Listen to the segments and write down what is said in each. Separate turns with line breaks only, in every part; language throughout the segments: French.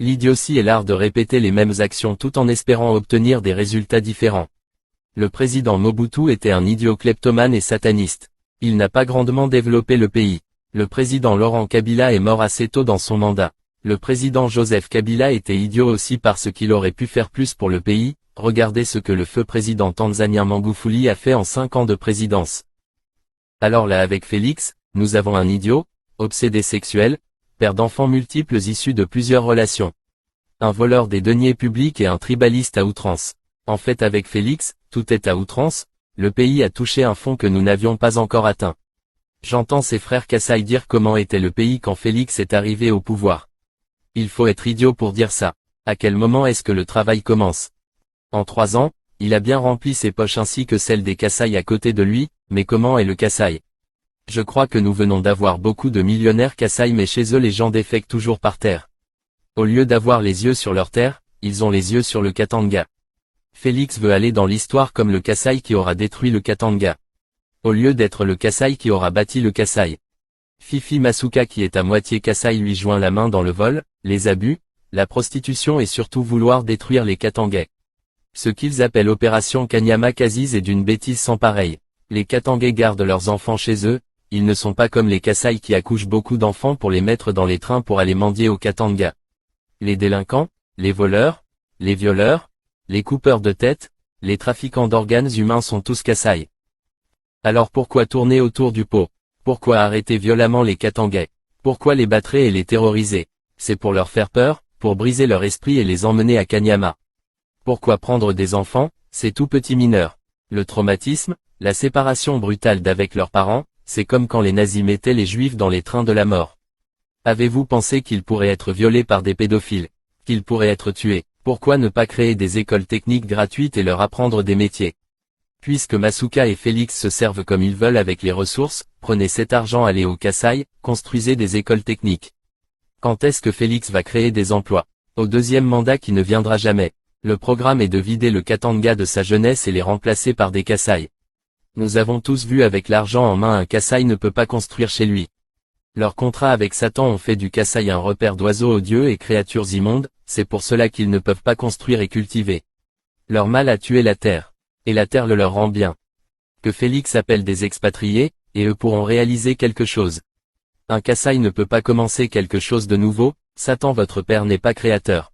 L'idiotie est l'art de répéter les mêmes actions tout en espérant obtenir des résultats différents. Le président Mobutu était un idiot kleptomane et sataniste. Il n'a pas grandement développé le pays. Le président Laurent Kabila est mort assez tôt dans son mandat. Le président Joseph Kabila était idiot aussi parce qu'il aurait pu faire plus pour le pays. Regardez ce que le feu président tanzanien Magufuli a fait en 5 ans de présidence. Alors là avec Félix, nous avons un idiot, obsédé sexuel, père d'enfants multiples issus de plusieurs relations. Un voleur des deniers publics et un tribaliste à outrance. En fait avec Félix, tout est à outrance, le pays a touché un fond que nous n'avions pas encore atteint. J'entends ses frères Kassai dire comment était le pays quand Félix est arrivé au pouvoir. Il faut être idiot pour dire ça. À quel moment est-ce que le travail commence? En 3 ans, il a bien rempli ses poches ainsi que celles des Kassai à côté de lui, mais comment est le Kassai? Je crois que nous venons d'avoir beaucoup de millionnaires Kassai mais chez eux les gens défèquent toujours par terre. Au lieu d'avoir les yeux sur leur terre, ils ont les yeux sur le Katanga. Félix veut aller dans l'histoire comme le Kassai qui aura détruit le Katanga. Au lieu d'être le Kassai qui aura bâti le Kassai. Fifi Masuka qui est à moitié Kassai lui joint la main dans le vol, les abus, la prostitution et surtout vouloir détruire les Katangais. Ce qu'ils appellent opération Kanyama Kaziz est d'une bêtise sans pareille. Les Katangais gardent leurs enfants chez eux, ils ne sont pas comme les Kassai qui accouchent beaucoup d'enfants pour les mettre dans les trains pour aller mendier au Katanga. Les délinquants, les voleurs, les violeurs, les coupeurs de tête, les trafiquants d'organes humains sont tous Kassai. Alors pourquoi tourner autour du pot? Pourquoi arrêter violemment les Katangais? Pourquoi les battre et les terroriser? C'est pour leur faire peur, pour briser leur esprit et les emmener à Kanyama. Pourquoi prendre des enfants, ces tout petits mineurs? Le traumatisme, la séparation brutale d'avec leurs parents, c'est comme quand les nazis mettaient les juifs dans les trains de la mort. Avez-vous pensé qu'ils pourraient être violés par des pédophiles? Qu'ils pourraient être tués? Pourquoi ne pas créer des écoles techniques gratuites et leur apprendre des métiers? Puisque Masuka et Félix se servent comme ils veulent avec les ressources, prenez cet argent, allez au Kassai, construisez des écoles techniques. Quand est-ce que Félix va créer des emplois? Au 2e mandat qui ne viendra jamais. Le programme est de vider le Katanga de sa jeunesse et les remplacer par des Kassai. Nous avons tous vu avec l'argent en main un Kassai ne peut pas construire chez lui. Leurs contrats avec Satan ont fait du Kassai un repère d'oiseaux odieux et créatures immondes, c'est pour cela qu'ils ne peuvent pas construire et cultiver. Leur mal a tué la terre. Et la terre le leur rend bien. Que Félix appelle des expatriés, et eux pourront réaliser quelque chose. Un Kassai ne peut pas commencer quelque chose de nouveau, Satan votre père n'est pas créateur.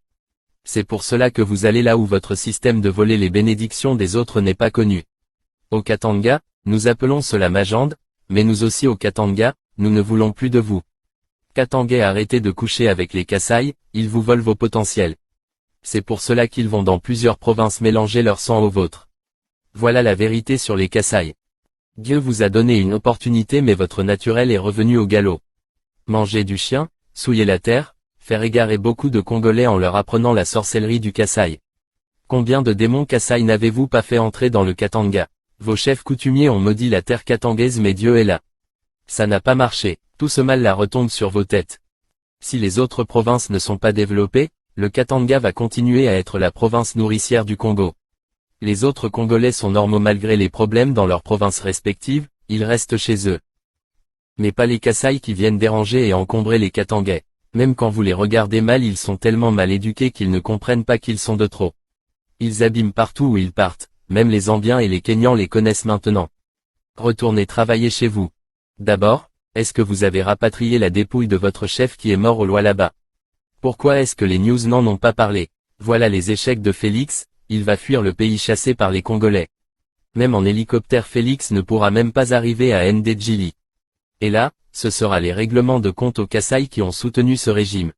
C'est pour cela que vous allez là où votre système de voler les bénédictions des autres n'est pas connu. Au Katanga, nous appelons cela Majande, mais nous aussi au Katanga, nous ne voulons plus de vous. Katangais, arrêtez de coucher avec les Kassai, ils vous volent vos potentiels. C'est pour cela qu'ils vont dans plusieurs provinces mélanger leur sang au vôtre. Voilà la vérité sur les Kassai. Dieu vous a donné une opportunité mais votre naturel est revenu au galop. Manger du chien, souiller la terre, faire égarer beaucoup de Congolais en leur apprenant la sorcellerie du Kassai. Combien de démons Kassai n'avez-vous pas fait entrer dans le Katanga? Vos chefs coutumiers ont maudit la terre katangaise mais Dieu est là. Ça n'a pas marché, tout ce mal là retombe sur vos têtes. Si les autres provinces ne sont pas développées, le Katanga va continuer à être la province nourricière du Congo. Les autres Congolais sont normaux malgré les problèmes dans leurs provinces respectives, ils restent chez eux. Mais pas les Kassai qui viennent déranger et encombrer les Katangais. Même quand vous les regardez mal ils sont tellement mal éduqués qu'ils ne comprennent pas qu'ils sont de trop. Ils abîment partout où ils partent, même les Zambiens et les Kenyans les connaissent maintenant. Retournez travailler chez vous. D'abord, est-ce que vous avez rapatrié la dépouille de votre chef qui est mort au Lualaba? Pourquoi est-ce que les news n'en ont pas parlé? Voilà les échecs de Félix, il va fuir le pays chassé par les Congolais. Même en hélicoptère Félix ne pourra même pas arriver à Ndjili. Et là, ce sera les règlements de compte aux Kassai qui ont soutenu ce régime.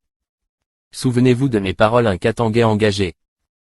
Souvenez-vous de mes paroles, un Katangais engagé.